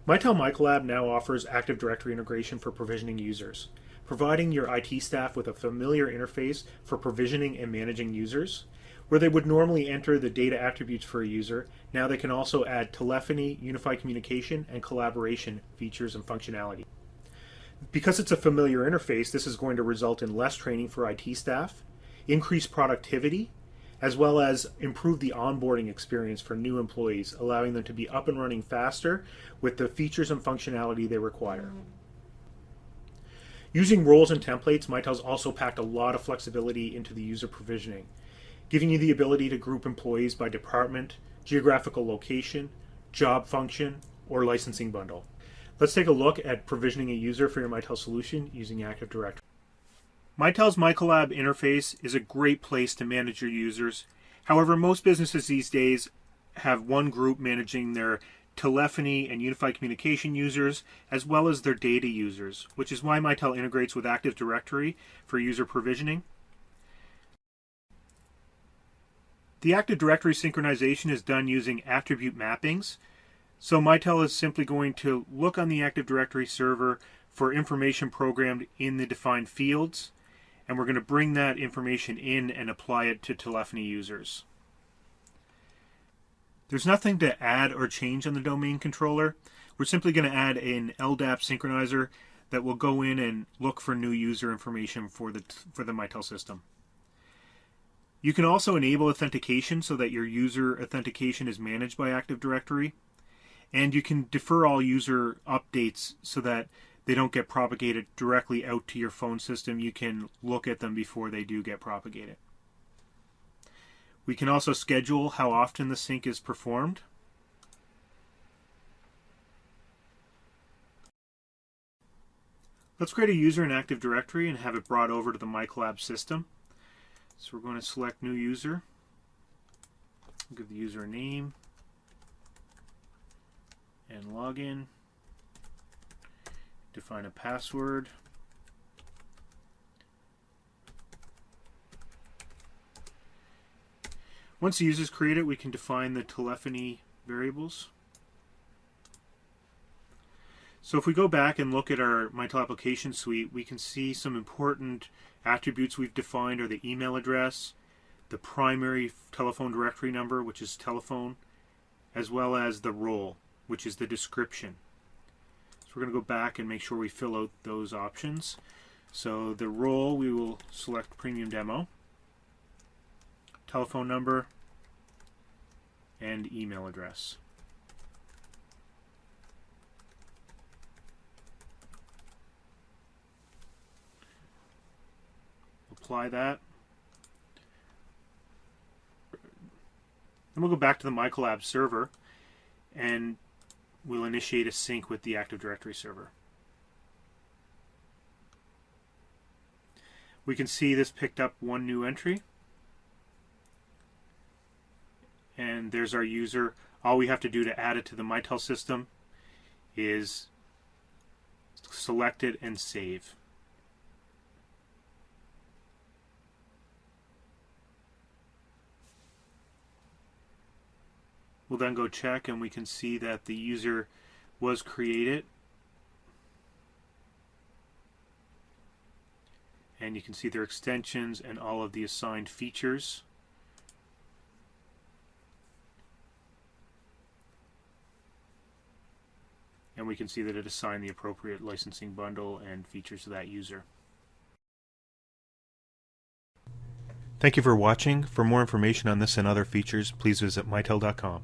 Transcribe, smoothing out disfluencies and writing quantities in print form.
Mitel Micollab now offers Active Directory integration for provisioning users, providing your IT staff with a familiar interface for provisioning and managing users. Where they would normally enter the data attributes for a user, now they can also add telephony, unified communication, and collaboration features and functionality. Because it's a familiar interface, this is going to result in less training for IT staff, increased productivity, as well as improve the onboarding experience for new employees, allowing them to be up and running faster with the features and functionality they require. Using roles and templates, Mitel's also packed a lot of flexibility into the user provisioning, giving you the ability to group employees by department, geographical location, job function, or licensing bundle. Let's take a look at provisioning a user for your Mitel solution using Active Directory. Mitel's Micollab interface is a great place to manage your users. However, most businesses these days have one group managing their telephony and unified communication users, as well as their data users, which is why Mitel integrates with Active Directory for user provisioning. The Active Directory synchronization is done using attribute mappings. So Mitel is simply going to look on the Active Directory server for information programmed in the defined fields, and we're going to bring that information in and apply it to telephony users. There's nothing to add or change on the domain controller. We're simply going to add an LDAP synchronizer that will go in and look for new user information for the Mitel system. You can also enable authentication so that your user authentication is managed by Active Directory. And you can defer all user updates so that they don't get propagated directly out to your phone system. You can look at them before they do get propagated. We can also schedule how often the sync is performed. Let's create a user in Active Directory and have it brought over to the Micollab system. So we're going to select new user, give the user a name and login, define a password, once the user is created, we can define the telephony variables. So if we go back and look at our Mitel application suite, we can see some important attributes we've defined are the email address, the primary telephone directory number, which is telephone, as well as the role, which is the description. So we're going to go back and make sure we fill out those options. So the role, we will select Premium Demo, telephone number, and email address. Apply that. Then we'll go back to the Micollab server and we'll initiate a sync with the Active Directory server. We can see this picked up one new entry. And there's our user. All we have to do to add it to the Mitel system is select it and save. We'll then go check and we can see that the user was created. And you can see their extensions and all of the assigned features. And we can see that it assigned the appropriate licensing bundle and features to that user. Thank you for watching. For more information on this and other features, please visit mitel.com.